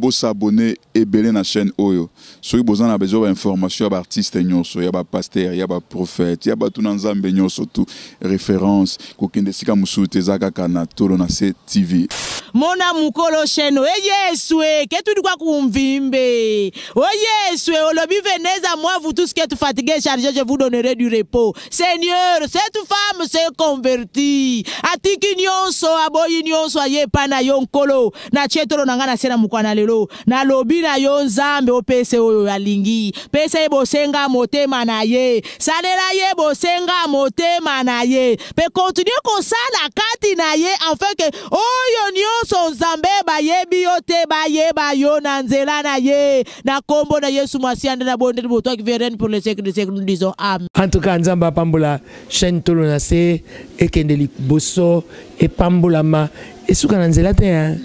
beau s'abonner et belé na chaîne Oyo. Soki besoin na besoin d'informations à artistes nyonso, ya ba pasteur, ya ba prophète, ya ba tout nzambe nyonso tout référence ko kende sika musute zaka kana tolo na TV. Mona mukolo sheno Yeswe ketu kwa kumvimbe. O Yeswe olobi venez à moi vous tous qui êtes fatigués chargés je vous donnerai du repos. Seigneur, cette femme s'est convertie. Atiki nyonso aboyi nyonso aye pana yonkolo na chetolo nangana sena mukwana lelo na lobi na yo nzambe opese oyo alingi pese bosenga motema na ye salela ye bosenga motema na ye pe continue kosala kati na ye afin que oyo nyonso nzambe bayebi yote bayeba yo na nzela na ye na kombo na Yesu masiande na bonde boto qui vienne pour le siècle des siècles nous disons amen. En tout cas nzamba pambola chaîne tolo na se ekendeli boso e pambolama et suka na nzela te hein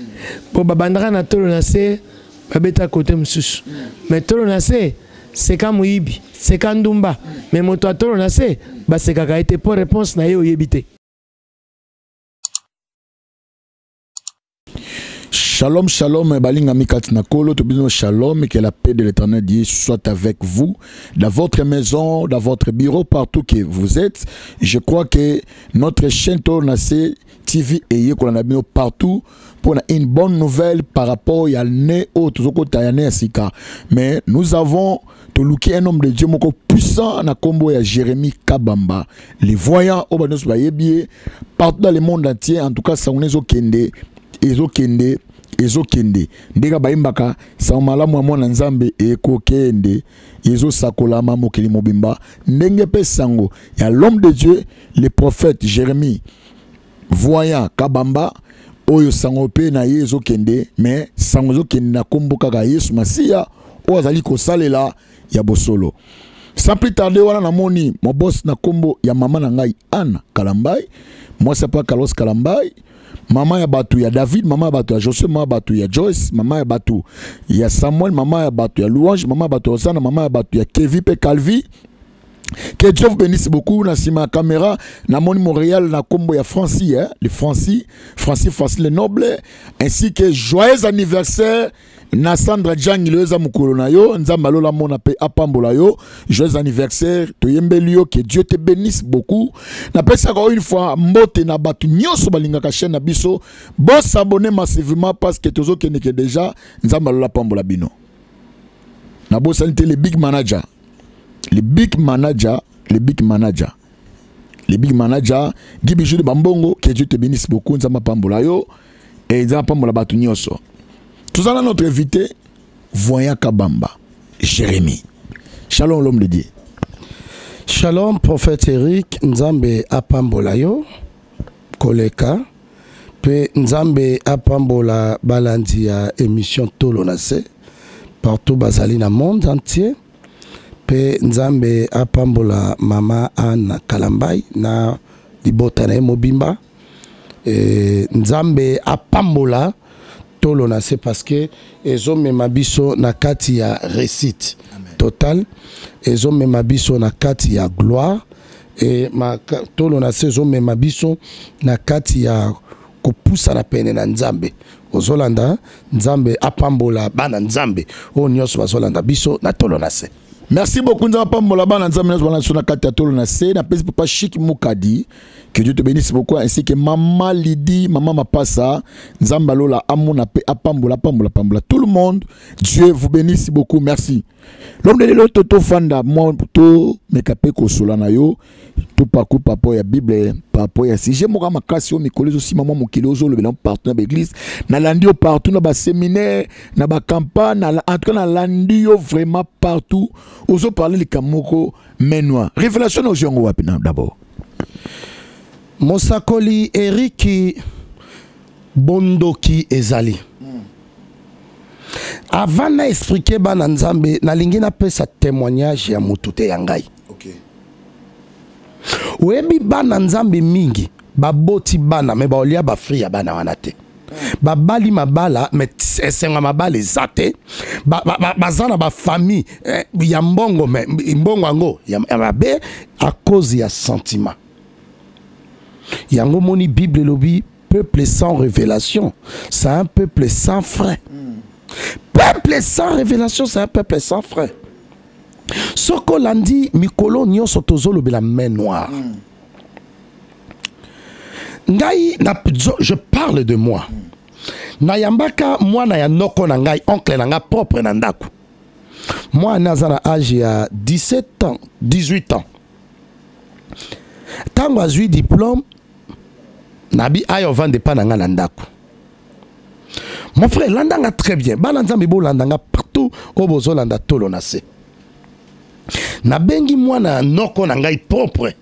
po babandaka na tolo na se babeta côté mususu mais tolo na se c'est comme muibi c'est comme ndumba mais moto tolo na se ba c'est kaka été pour réponse na ye oyebite. Shalom, shalom, balinga mikatina kolo, tobino shalom, et que la paix de l'Éternel Dieu soit avec vous, dans votre maison, dans votre bureau, partout que vous êtes. Je crois que notre chaîne Tournacé TV et Yekolanabino partout pour une bonne nouvelle par rapport à l'année au Sika. Mais nous avons toluki un homme de Dieu moko puissant na combo ya Jérémie Kabamba. Les voyants au Banos Bayebie, partout dans le monde entier, en tout cas, ça on est au Kende, ezokende ndeka baimbaka samala mwa na nzambe ekokende ezo sakolama mokili mobimba ndenge pe sango ya l'homme de Dieu le prophète Jérémie voyant Kabamba oyo sango pe na ezokende mais sango ezokende na komboka ka Yesu Masia o azali kosalela ya bosolo sans plus tarder wana na moni mo boss na kombo ya mama na ngai Anna Kalambai moi c'est pas Carlos Kalambai. Maman ya batu ya David, maman ya batu ya Josué, maman ya batu ya Joyce, maman ya batu ya Samuel, maman ya batu ya Louange, maman ya batu ya Osana, maman ya batu ya Kevin pe Calvi. Que Dieu vous bénisse beaucoup. Na sima caméra, na moni Montréal, na combo ya Francis, hein, le Francis le noble, ainsi que joyeux anniversaire. Na Sandra Djang ileza mukolo na yo nzamba lola mona pe apambola yo joyeux anniversaire to yembelio que Dieu te bénisse beaucoup na pesa encore une fois mbote na batu nyonso balinga ka chaîne na biso bon s'abonner massivement parce que tozo keneke déjà nzamba lola pambola bino na bo sanité les big manager Gibijou de Bambongo que Dieu te bénisse beaucoup nzamba pambola yo et nzamba pambola batu nyonso. Tout à notre invité, voyant Kabamba, Jérémie. Shalom l'homme de Dieu. Shalom prophète Eric, Nzambe apambola yo, koleka, pe Nzambe apambola balandi ya émission Tolo Nase, partout bazali na monde entier, pe Nzambe apambola mama Anna Kalambai na libota na mobimba, Nzambe apambola Tolo na c'est parce que ezo mema biso na kati ya réussite total ezo mema biso na kati ya gloire et ma tolo na c'est ezo mema biso na kati ya kopusa na pene na nzambe ozolanda nzambe apambola bana nzambe o nyonso bazolanda biso na tolo na c'est. Merci beaucoup nzamba pambola bana nzambe na kati ya tolo na c'est na pesi papa Chic Mukadi. Que Dieu te bénisse beaucoup, ainsi que maman Lydie, maman Mapassa, Nzamba Lola, Amona Pe, Apambola, Pambola, Pambola, tout le monde, Dieu vous bénisse beaucoup, merci. L'homme de l'autre, Toto Fanda, moi, tout, Mekapé Kosolana yo, tout parcours, papa, ya Bible, papa, ya si j'ai mon ramakasio, mes collègues aussi, maman, mon kilozo, le partenaire de l'église, na landio partout, na ba séminaire, na ba campagne, en tout cas, na landio vraiment partout, oso parler les kamoko, menois. Révélation aux gens, d'abord. Mosakoli Eriki Bondoki Ezali. Avant na expliquer bana nzambe na lingi na pesa témoignage ya mutute yangai. Okay. Webi bana nzambe mingi baboti bana me ba olia ba free ya bana wanate. Babali mabala me esenga mabala ezate bazana ba famille ya mbongo me mbongo ngo ya mabe à cause ya sentiment. Yango moni Bible lobi peuple sans révélation, c'est un peuple sans frein. peuple sans révélation, c'est un peuple sans frère. Ce qu'on l'a dit, Mikolo Nyonso Tozolo la main noire. Je parle de moi. Nayambaka, moi, na noko na ngai, oncle na nga propre na ndaku. Moi, nazana âge à 17 ans, 18 ans. Tant que j'ai eu diplôme, nabi ayo vende pas na nga na ndaku. Mon frère, l'andanga très bien. Balanzambi bo l'andanga partout au bozo landa tolo na se. Na bengi moi na noko na ngai propre.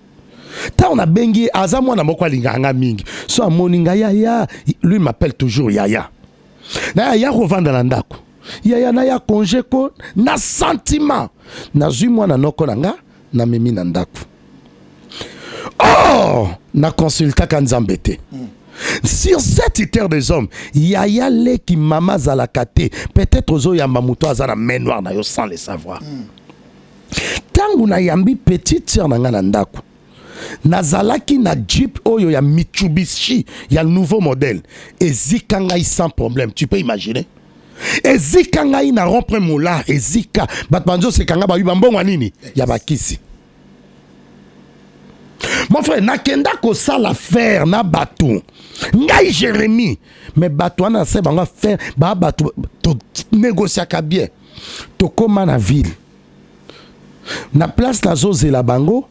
Ta on a bengi aza moi na moko linga nga mingi. So amoni nga ya lui m'appelle toujours Yaya. Na ya revendre na ndako. Yaya na ya congé ko na sentiment. Na zui moi na noko na nga na memi na ndako. Oh, na consulta kanzambete. Sur cette terre des hommes, Yaya le qui mama zalakate, peut-être aux yamba muto azana main noire na yo sans le savoir. Tangu na yambi petite sœur na ngana ndako. Nazalaki na Jeep oyo ya Mitsubishi, ya nouveau modèle. Ezika ngai sans problème, tu peux imaginer? Ezika ngai na rompre moula, ezika batbanzo se kanga ba yubambongo nini ya bakisi. Mon frère, nakenda ko sala faire na batou. Ngai Jérémie, mais batou na se banga faire ba batou to négocier ka bien. To koma na ville. Na place na zoze la bango,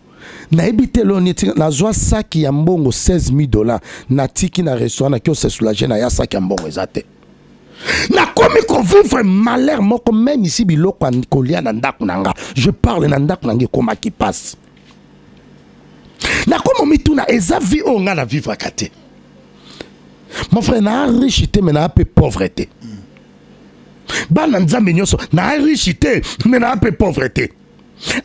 na ebité loniti na zwa saki ya mbongo $16,000 na tiki na restaurant na kyo se soulager na ya saki ya mbongo ezate. Na komi ko vivre malheur moko même ici biloko kolia na ndaku nanga. Je parle na ndaku nanga koma qui passe. Na komo mituna eza vie o nga na vivre kate. Mon frère na richité mais na peu pauvreté. Bana nzambe nyonso na richité mais na peu pauvreté.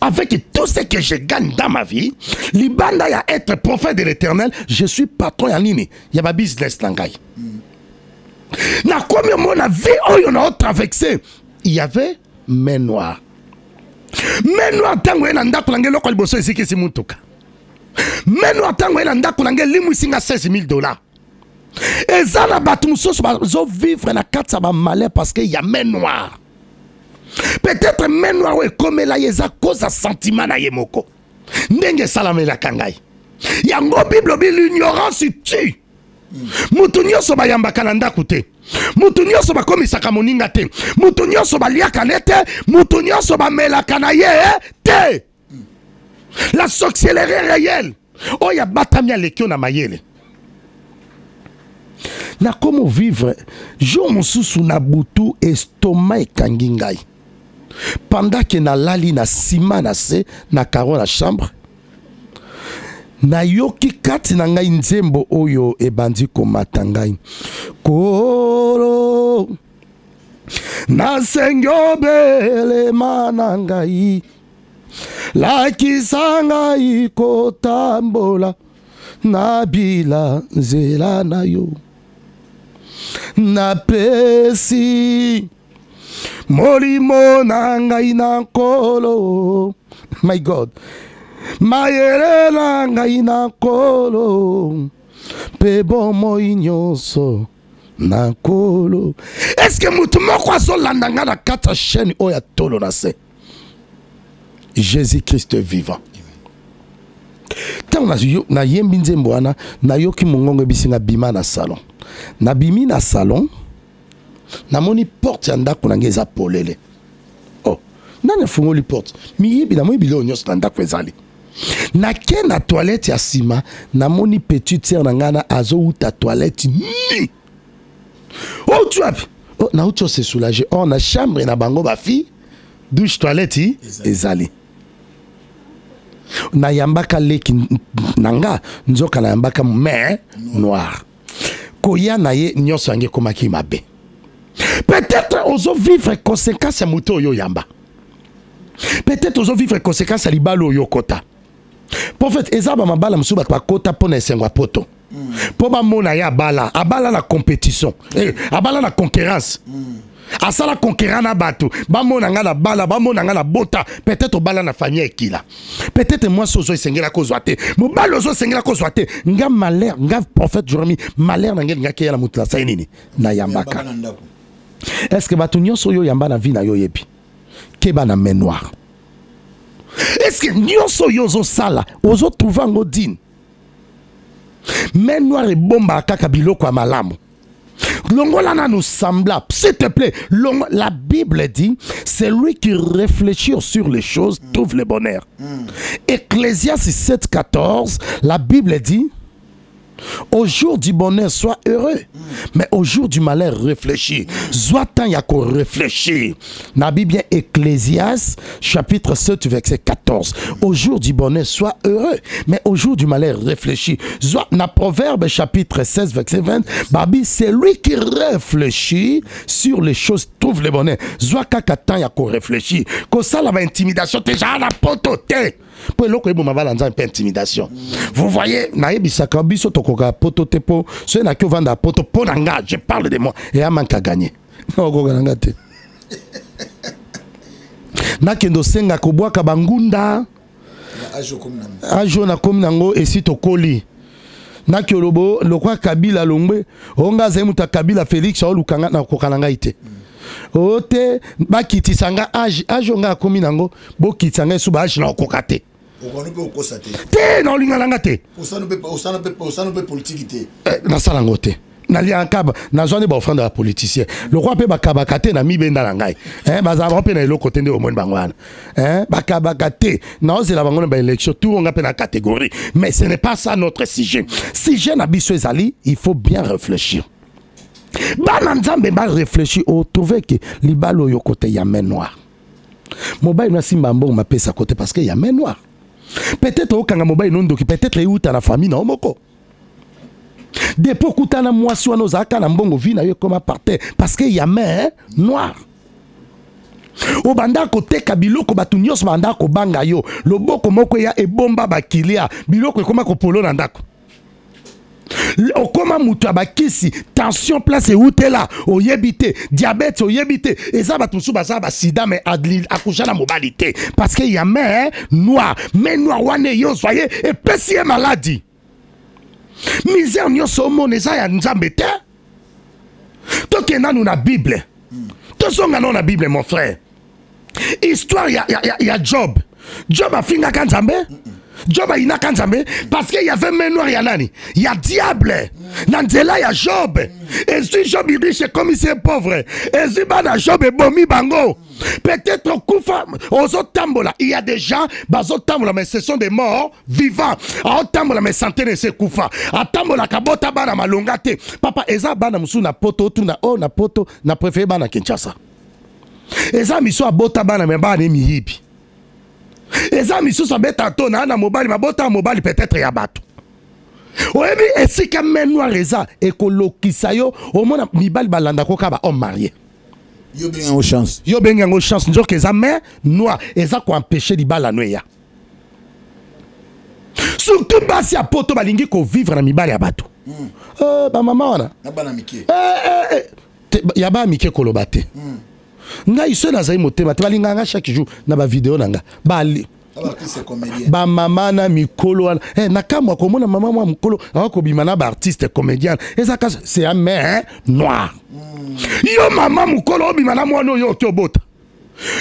Avec tout ce que je gagne dans ma vie, libanda ya être prophète de l'Éternel, je suis patron ya nini, ya ba business nangai. Na komi mona vie oyo na traversé, il y avait main noire. Main noire tango ena ndako lange loko liboso esiki si mutuka. Meno atango ena ndako nange limu singa $16,000. Ezana batu musoso bazo vivre na katsa ba malheur parce que y a main noire. Peut-être main noire we comme la yeza cause à sentiment na yemoko. Ndenge salame la kangai. Yango Bible bi l'ignorance tue. Mutu nyonso ba yambaka na ndako te. Mutu nyonso ba komisaka moninga te. Mutu nyonso ba liaka nete, mutu nyonso ba melaka na ye te. La sorcellerie réelle. Oh, ya batamia lekio na mayele. Na comment vivre. Jo mosusu na butu estomac ekangi ngai. Pendant que na lali na sima na se na karo na chambre. Na yoki kati na ngai nzembo oyo ebandi komata ngai. Koro. Na sengobele manangai. La kisanga iko tambola nabila zela na yo na pesi molimo na ngai na kolo. My God, mayere na ngai na kolo pe bomo inyoso na kolo. Est-ce que mutu moko azolanda nga na kata chaîne oya tolo na se? Jésus-Christ vivant. Tant na yembi nzembo wana na yoki mongongo bisinga bima na salon. Na bimi na salon na moni porte ya ndako nange eza polele. Oh, nani afungoli porte? Mi yebi na moni bilo nyonso na ndako ezali. Na ke na toilette ya sima na moni petite sœur na ngana azo uta toilette ni. Oh tu as oh na uto se soulager. Oh na chambre na bango ba fille douche toilette ezali. Na yambaka leki nanga nzoka na yambaka main noire. Koya na ye nyonso yange komaki mabe. Peut-être ozo vivre conséquence ya muto yo yamba. Peut-être ozo vivre conséquence ya libalo yo kota. Prophète ezaba mabala musuba kwa kota pona esengwa poto. Po ba mona ya abala la compétition. Abala la concurrence. Asala conquérant na bato, bamona nga na bala, bamona nga na bota, peut-être bala na famille ekila. Peut-être moi sozo esengela ko zwate. Mo balo zo esengela ko zwate. Nga malheur, nga prophète Jérémie, malheur na nga ke ya la mutla sa nini na yambaka. Est-ce que bato nyonso yo yamba na vie na yo yebi keba na main noire? Est-ce que nyonso yo zo sala ozo trouver ngo din main noire et bomba kaka biloko ya malamu? Longola na nous semblable, s'il te plaît. La Bible dit, c'est lui qui réfléchit sur les choses trouve le bonheur. Ecclésiaste 7:14, la Bible dit, au jour du bonheur, sois heureux. Mais au jour du malheur, réfléchis. Soit tant y a qu'on réfléchit. La Bible, Ecclésiaste, chapitre 7, verset 14. Au jour du bonheur, sois heureux. Mais au jour du malheur, réfléchis. Soit, dans Proverbe, chapitre 16, verset 20, Babi, c'est lui qui réfléchit sur les choses, trouve le bonheur. Soit tant y a qu'on réfléchit. Comme ça, la intimidation, t'es déjà à la pototé. Pour l'autre, il m'a un peu intimidation. Vous voyez, je parle de moi et à manque à gagner. Nakendo senga kobwa kabangunda ajo na komi nango esito koli nakiolobo lokwa Kabila longwe onga zemuta Kabila Félix au lukanga na kokananga ite ote bakitisanga ajo nga komi nango bokitsanga suba ajo na kokate te na olinganga te osano pe politique te na salango te na liankaba na zone ba offrande ba politicien le roi pe bakabakate na mibenda na ngai bazaba pe na eloko tende au moins bangwana bakabakate na ozela bangona ba élection tout on pe na catégorie, mais ce n'est pas ça notre sujet. Sujet na biso ezali, il faut bien réfléchir. Bana nzambe ba réfléchir au trouver que libalo yo côté ya main noire. Mobile na simba mbongo ma pesa côté parce que ya main noire. Peut-être au kanga mobile non doki peut-être euta na famille na omoko. Depuis kutana mwasi wana ozaka na mbongo vi na yo comme par terre parce que ya main noire. O banda kote kabiloko batu nyos banda ko banga yo loboko moko ya ebomba bakilia biloko ekoma ko polo na ndako. Okoma mutu abakisi tension place utela oyebite diabète oyebite eza batu su baza ba sida mais akusha na mobilité parce que ya main noire wane yo soyez et pesi maladie. Misère nyonso mo neza ya nzambe te. Tokenda nous na Bible. Tosonga na Bible mon frère. Histoire ya Job. Job a finga kanzambe. Job a ina kanzambe parce qu'il y avait main noire ya nani? Ya diable. Nanzela ya Job. Et si Job est riche comme il est pauvre. Et si bana Job est bomi bango. Peut-être kufa ozo tambola. Il y a des gens bazo tambola mais ce sont des morts vivants. A tambola mais santé se kufa. A tambola kabota bana malongate. Papa eza bana musu na poto tu na na poto na préféré bana Kinshasa. Eza miso abota bana mais bana mihibi. Eza miso sabeta to na mobile mabota mobile peut-être ya bato. Oyebi esika main noire eza ekolokisa yo omona mibali balanda ko ka ba homme marié. Yo benga ngo chance. Yo benga ngo chance nzoka eza main noire eza ko empêcher di bala noya. Surtout basi ya poto balingi ko vivre na mibali ya bato. Ba mama wana. Na bana mike. Ya ba mike kolobate. Nga iso na zai motema te balinga nga chaque jour na ba vidéo nanga bali ba mama na mikolo wana na kamwa komona mama mwa mukolo ako bimana ba artiste comédien ezaka c'est un main noir. Yo mama mukolo bimana mwana yo kyobota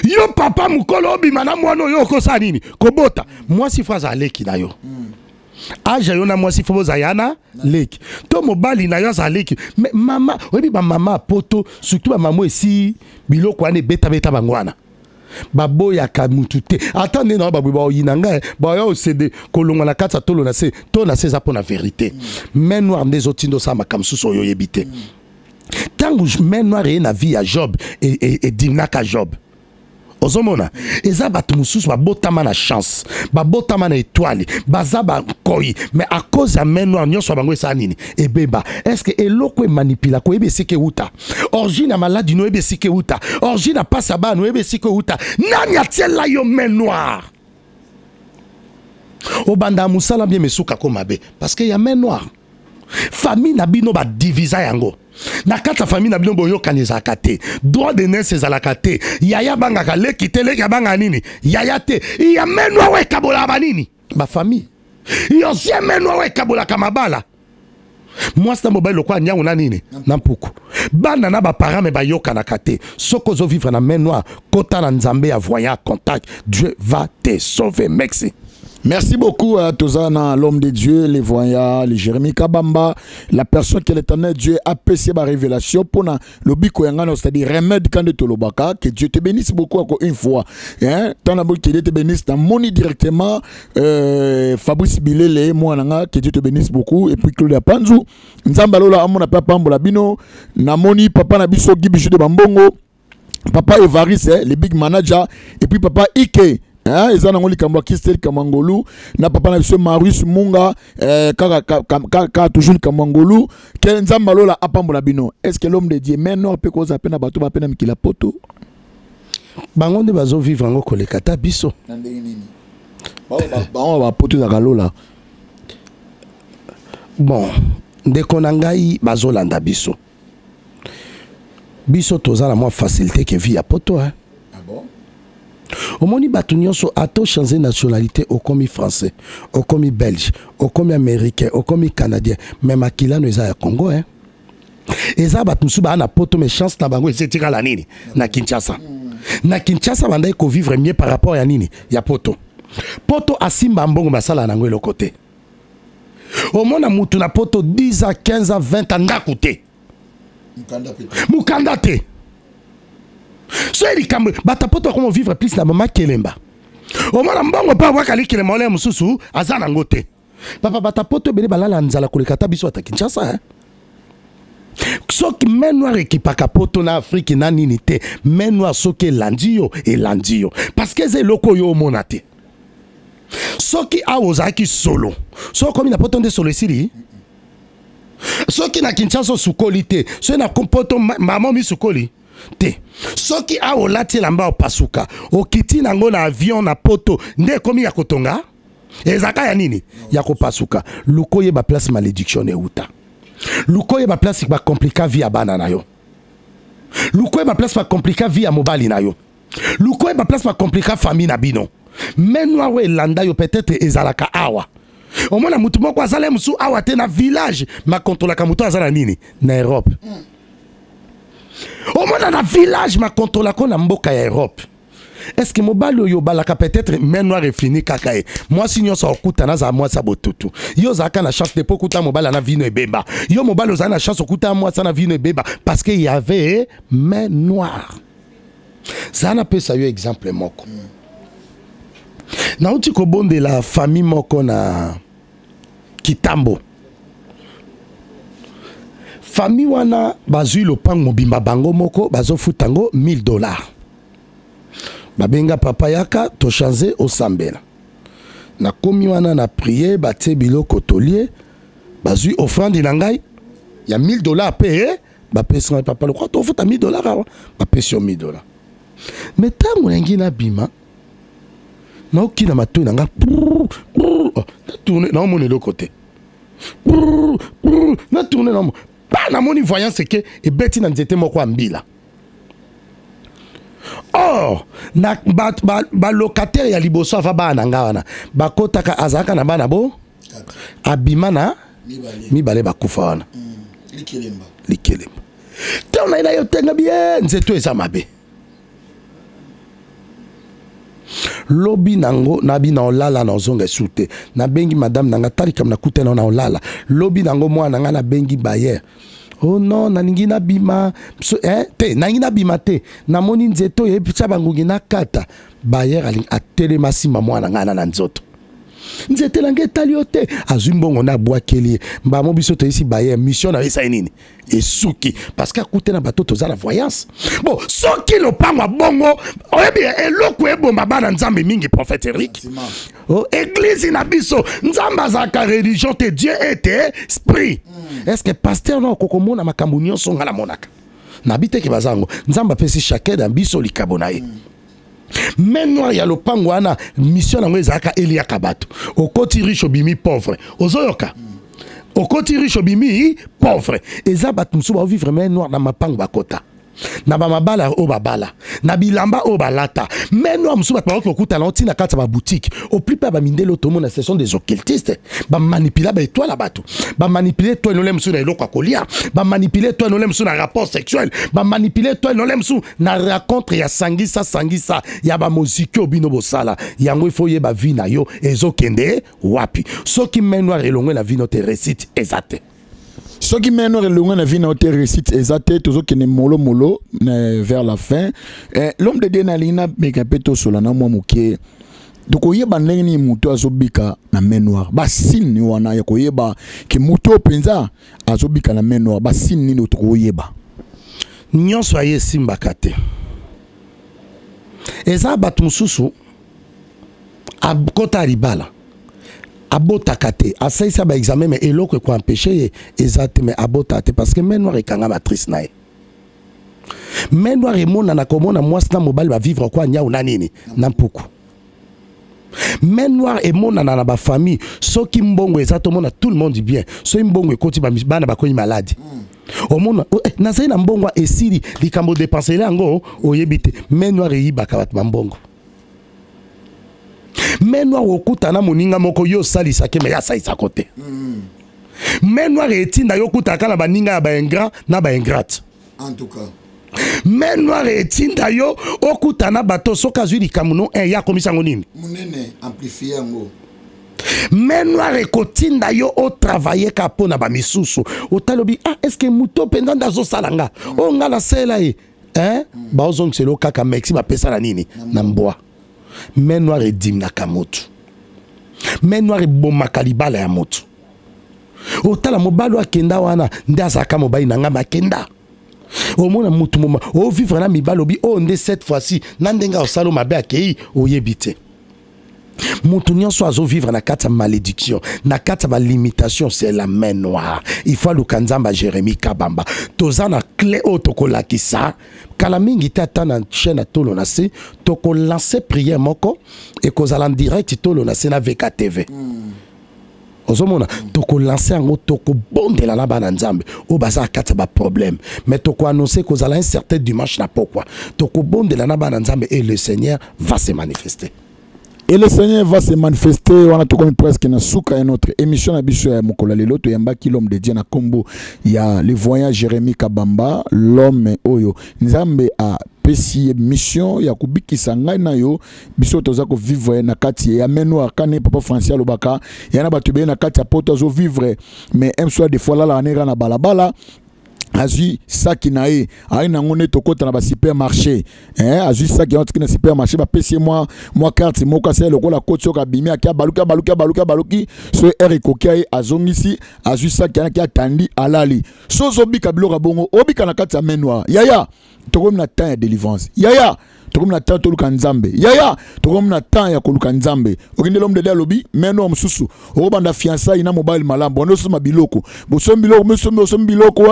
yo papa mukolo bimana mwana yo ko sanini kobota moi si phrase aleki na yo aja yo na moi si fobo zayana leki to mobali na yo za leki mais mama obi ba mama poto surtout ba maman esi biloko ane beta bangwana babo ya kamutute attendez na babu ba oyinanga ba yo cede kolonga na kata tolo na se to na se za pona vérité main noire des otindo sa makamsuso yo yebite tangu main noire na vie ya Job et dinaka Job ozomona eza batu mususu babotama na chance babotama na étoile bazaba koi mais à cause ya main noire nyonso bango esa nini ebeba est-ce que eloko e manipula ko ebesike uta origine ya maladie no ebesike uta origine passa ba no ebesike uta nani atiela yo main noire obanda musala bien mesuka ko mabe parce que ya main noire famille na bino ba divisa yango na kata famille na bino boyo kaneza kate droit de naissance za la kate yaya banga kale kitele ya banga nini yaya te ya menwa we kabola ba nini ba famille yo si menwa we kabola kamabala Moi c'est mobile lokwa nyango na nini na mpuku bana na ba parents me ba yoka na kate soko zo vivre na main noire kota na nzambe ya voyant contact Dieu va te sauver. Merci. Merci beaucoup à Tozana, l'homme de Dieu, les voyants, les Jérémie Kabamba, la personne que l'éternel Dieu a apprécié ma révélation pour le biko yangano, c'est-à-dire remède quand de Tolobaka, que Dieu te bénisse beaucoup encore une fois. Hein? Tant d'abord que Dieu te bénisse, dans moni directement, Fabrice Bilele, moi, que Dieu te bénisse beaucoup, et puis Claudia Panzou, Nzambalola, Amona Papa Mbolabino, Namoni, Papa Nabiso, Gibishu de Bambongo, Papa Evaris, le big manager, et puis Papa Ike. Ils ont dit que Kistel Kamangolu, na papa na biso Marius Munga, toujours Kamangolu, Kenza Malola apambola bino. Est-ce que l'homme de Dieu maintenant peut causer à peine à bateau, à peine qu'il a poto? Bangonde bazo vivre en kolekata biso. On va poto da galola. Bon, de konangai bazo landa biso. Biso toza la moins facilité que vie à poto, hein. Au moni batunyoso ato changer nationalité au commis français, au commis belge, au commis américain, au commis canadien, même akila no eza ya Congo hein. Eza batunsu ba na poto mais chance na bango ezetira la nini na Kinshasa. Na Kinshasa banda ko vivre mieux par rapport ya nini ya poto. Poto asimba mbongo basala na ngo le côté. Au mona mutu na poto 10 à 15 à 20 ans ndakoute. Mukanda te. So il kambe batapoto comment vivre plus na mama kelemba. O mona mbongo pa wakali kelemba ole mususu azana ngote. Papa batapoto bele balala nzala kolekata biso ata Kinshasa hein. Soki menwa ekipaka poto na Afrique na nini te menwa soki landio et landio parce que c'est loko yo monate. Soki awozaki solo. So comme na poto nde solo sili. Soki na Kinshasa sukoli te. So na kompoto maman mi sukoli. Te soki a olati lamba opasuka okiti nango na avion na poto nde komi ya kotonga ezaka ya nini ya kopasuka lukoye ba place malédiction euta lukoye ba place ba complica vie ya bana na yo lukoye ba place ba complica vie ya mobali na yo lukoye ba place ba complica famille na bino menwa we landa yo peut-être ezalaka awa omona mutu moko azale musu awa te na village ma contrôlaka mutu azala nini na Europe. Au moins dans le village, ma contrôle la mboka ya Europe. Est-ce que mobile yo balaka peut-être main noire et fini kakae. Moi si nyoso okuta na za moi sa botutu. Yo zaka na chance de pokuta mobile na vino e beba. Yo mobile za na chance okuta moi sa na vino e beba parce qu'il y avait main noire. Ça na peut ça yo exemple moko. Na uti ko bonde la famille moko na Kitambo. Famille wana bazui lopango mobimba bango moko bazo futango $1000. Babenga papa yaka to changer au sambela. Na komi wana na prier batie biloko tolie bazui offrande na ngai ya $1000 paye ba pesa papa le quoi to futa $1000 ba pesa $1000. Mais tango ngi na bima na okina matu na nga na tourner na mon le côté. Na tourner na pas na moni voyant c'est que et beti na nzete moko ambila. Oh na ba locataire ya liboso ava ba na ngawana ba kotaka azaka na bana bo abimana mibale ba kufa wana likelemba tona ina yotenga bien nzeto eza mabe lobi nango nabi na olala na ozonga sute na bengi madame nanga tarika na kutena na olala lobi nango mwana nanga na bengi bayer. Oh non naningi na bima te nangi na bima te na moni nzeto ye picha bangungi na kata bayer ali atelema sima mwana ngana na nzoto nzete lange taliote azumbongo na bwakeli mba mo biso to isi bayer mission na esa nini esuki parce que akutena bato toza la voyance bon soki lo pangwa bongo oyebi eloko ebomba bana nzambe mingi prophète Eric oh église na biso nzamba za ka religion te Dieu était esprit. Est-ce que pasteur na kokomona makambo nyonso ngala monaka na bite ke bazango nzamba pesi chacun dans biso likabonaye. Maintenant ya lopango wana mission na ngweza aka Elia Kabato okoti riche obimi pauvre ozoyoka okoti riche obimi pauvre eza bat musu ba vivre main noire na mapango bakota na ba mabala o babala na bilamba o balata mais nous amsu ba ko kuta na tina kata ba boutique au plus pas ba mindelo to mona ce sont des occultistes ba manipuler ba étoile bato ba manipuler toi no lemsu na eloko kolia ba manipuler toi no lemsu na rapport sexuel ba manipuler toi no lemsu na rencontre ya sangisa ya ba musique obino bosala yango il faut yeba vie na yo ezokende wapi soki menwa elongwe la vie notre récite exacte. Ce qui mène à la vie notre récite exact toujours qui est molo vers la fin l'homme de Dieu n'alina mekapeto solana moi muke donc oyeba ndenge muto azobika na menwa basini wana ya koyeba ki muto penza azobika na menwa basini ni otoyeba nyonso aye simbaka te eza bato mosusu abokota libala abotaka te asaisa ba examen mais eloko ko empêcher ezate mais abota te parce que main noire ekanga matrice na ye main noire emona na komona mwasi na mobali ba vivre kwa nya una nini na mpuku main noire emona na ba famille soki mbongo ezato mona tout le monde dit bien so mbongo ekoti ba bana ba ko malade omona na sai na mbongo esiri likambo dépenser yango oyebite main noire yibaka bat mbongo menwa okutana moninga moko yo salisa ke me ya salisa kote menwa etinda yo kutaka na baninga ya ba ingrat na ba ingrat en tout cas menwa etinda yo okutana bato soka zuri kamuno ya komisa ngonini munene amplifier ngo menwa ekotinda yo o travailler ka pona ba misusu otalobi est-ce que muto pendant zo salanga o ngala sela ba ozong selo kaka mexi ba pesa na nini na mboa main noire et dimnaka motu main noire et bomaka libala ya motu otala mobalo akenda wana nde azaka mobali nanga makenda omona mutu moma o vivre na mibalo bi o nde cette fois-ci na ndenga osalo mabe akei oyebite mutu nyonso azo vivre na kata malédiction na kata ba limitation c'est la main noire il faut le kanzamba Jérémie Kabamba tozana clé otokolakisa kala mingi tata na chaîne tolo na se toko lancer prière moko et kozala en direct tolo na se na VKTV ozomona toko lancer ngo toko bondela na bana nzambe o baza kata ba problème mais toko annoncer kozala un certain dimanche na pourquoi toko bondela na bana nzambe et le Seigneur va se manifester. Et le Seigneur va se manifester. On a tout comme presque na souka notre émission na biso ya mokola lelo to yamba ki l'homme de Dieu na kombo ya le voyant Jérémie Kabamba l'homme oyo nzambe a pesi mission ya kubikisa ngai na yo biso toza ko vivre na kati ya menwa kane papa François Lobaka yana batu be na kati ya poto zo vivre mais un soir des fois là la nera na balabala azui saki na e ai na ngone tokota na ba supermarché azui saki na supermarché ba pesi moi carte mo ka sel lokola kotso ka bimi akia baluki so eriko kai azongisi azui saki na kia tandi alali so zo bika biloko bongo obika na kati ya menwa yaya tokomi na temps ya délivrance yaya tokomi na temps toluka nzambe yaya tokomi na temps ya koluka nzambe okinde l'homme de Dieu lobi meno mususu obanda fiançailles na mobile malambo ndo soma biloko bosombi biloko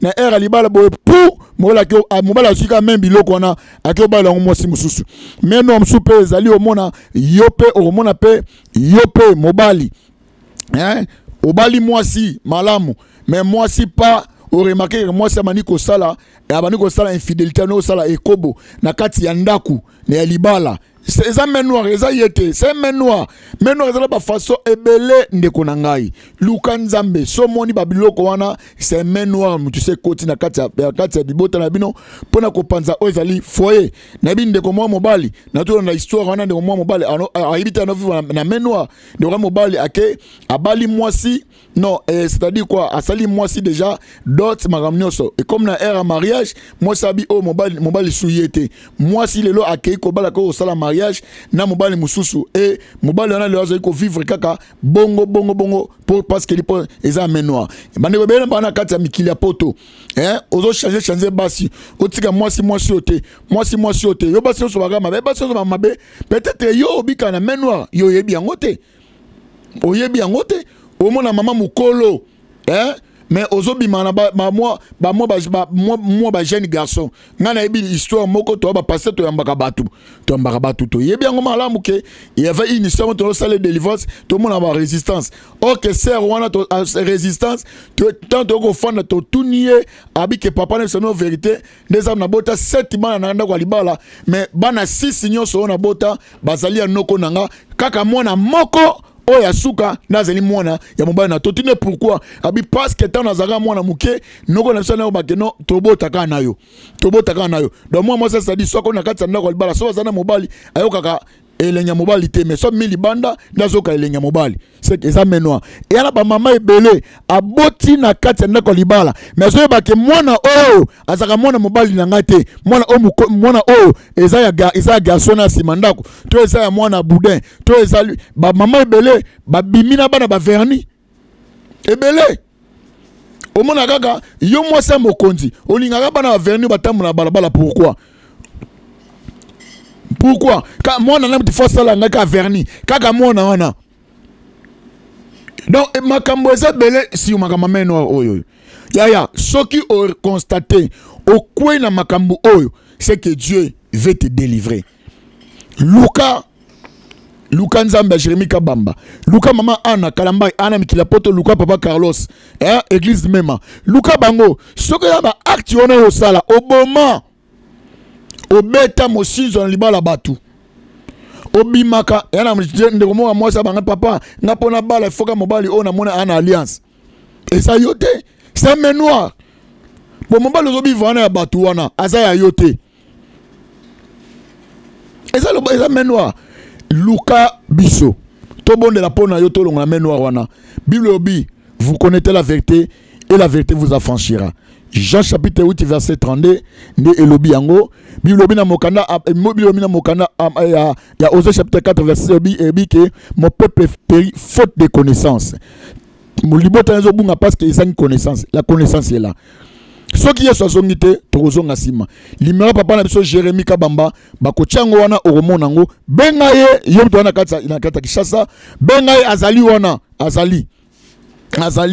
na era libala boye pou mola ke mobile asika même biloko na akyo bala ngomosi mususu meno musupe ezali omona yope omona pe yope mobile obali mwasi malamu mais mwasi pas au remarqué moi ça mani ko sala infidélité no sala ekobo na kati ya ndaku na ya libala c'est ça main noire ça yete c'est main noire ça ba façon ebele ndeko na ngai luka nzambe so moni babiloko wana c'est main noire tu sais koti na kati ya bibota na bino pona ko panza ozali foyer na bi ndeko mo mobali na to na histoire wana ndeko mo mobali ayibita na vivre na main noire ndeko mobali ake abali mwasi non c'est-à-dire quoi asali mwasi déjà d'autres magamnyoso et comme na era mariage moi sabi o mobali suyete mwasi lelo ake ko bala ko sala mariage na mobali mususu et mobali wana lelo ko vivre kaka bongo pour parce que lipo eza menoir bande bebele bana kati ya mikili ya poto ozo changer basi otika mwasi ote yo basi so bagama basi so mabe peut-être yo obika na menoir yo yebi yango te oyebi yango te omona mama mukolo mais ozobima na moi jeune garçon ngana ebi histoire moko to ba passer to yambaka batu to yebi yango malamu ke il y avait une histoire to salle de délivrance to mona ba résistance OK sœur wana to résistance tant to fanda to tunie abi ke papa ne sono vérité des am na bota 7 bana na ndako libala mais bana 6 nyonso na bota bazali noko nanga kaka mwana moko oya suka nazeli mwana ya mobali na totine pourquoi abi parce que tant nazaka mwana muke noko na sona bakeno tobota kana nayo donc moi ça dit soit qu'on a katsa ndako libala so bazana mobali ayokaka elenya mobali te mais so mili banda nazoka elenya mobali c'est que ça menoa et ala ba mama ebele aboti na katsa ndako libala mais so ba ke mwana azaka mwana mobali na ngate mwana eza garçon na simandako to eza ya mwana boudin to eza ba mama ebele ba bimina bana ba verni ebele omona kaka yo mwasa mokonzi olingaka bana ba verni batamuna balabala pourquoi ka mwana na mti fosala ngaka verni kaka mwana wana donc makambo eza bele si makambo meno oyo ya soki o constater au kwe na makambo oyo c'est que Dieu veut te délivrer. Luka Nzamba Jérémie Kabamba Luka mama Anna Kalambai Anna Mikila Poto Luka papa Carlos église même Luka bango soki ya ba acte ona yo sala oboma obeta mosinzo na libala batu obimaka yana ndeko mo mwasa banga papa ngapona bala foka mobali ona mona ana alliance et ça yote c'est menoir bon mobali ozobi vana ya batu wana aza ya yote et ça menoir Luka biso to bonde la pona yo to longa menoir wana Bible obi vous connaissez la vérité et la vérité vous affranchira. Jean chapitre 8 verset 32 ne elobi yango Bible obi na mokanda ya Osée chapitre 4 verset obi que mon peuple périt faute de connaissance. Mon libota nazo bunga parce que ils ont connaissance, la connaissance est là. Ce qui est sozongité tozonga sima limera papa na biso Jérémie Kabamba bakochango wana oromonango benga ye yo mtu wana kata Kishasa benga ye azali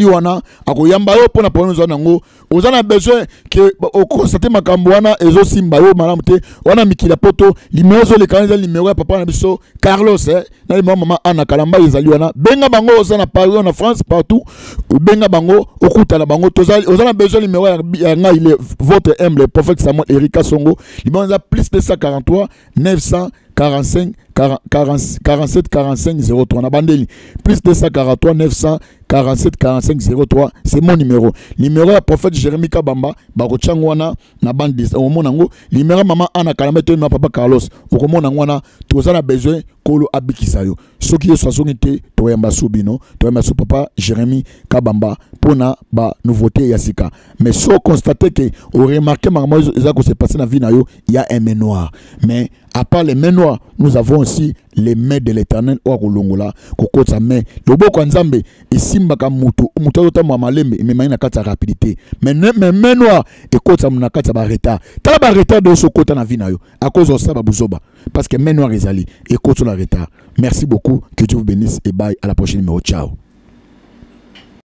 wana akoyamba yo pona pona zonango ozana besoin que o constater makambo wana ezo simba yo malamu te wana mikila poto limezo le kanza limero ya papa na biso Carlos na le mama Anna Kalamba ezali wana benga bango ozana Paris na France partout benga bango okuta na bango tozali ozana besoin limero ya nga il est votre humble prophète Samuel Erika Songo limezo plus de 143 945 47 45 03 na bandeli plus 243 947 45 03 c'est mon numéro ya prophète Jérémie Kabamba bakochango wana na bande omonango numéro mama Anna Kalamba to ma papa Carlos okomonango wana tozana besoin kolo abikisa yo soki esasongite toyamba subino toyamba su papa Jérémie Kabamba pona ba nouveauté ya sika mais so constater que au remarquer maman ezako se passer na vie na yo il y a un main noir mais à part les mains noires nous avons aussi les mains de l'Éternel au kolongola kokota main loboko nzambe isimbaka mutu otama malembe imemana kata rapidité mais main noire ekota muna kata ba retard tala ba retard de sokota na vie na yo à cause de ça ba buzoba parce que main noire ezali ekota la retard. Merci beaucoup, que Dieu vous bénisse et bye, à la prochaine numéro, ciao.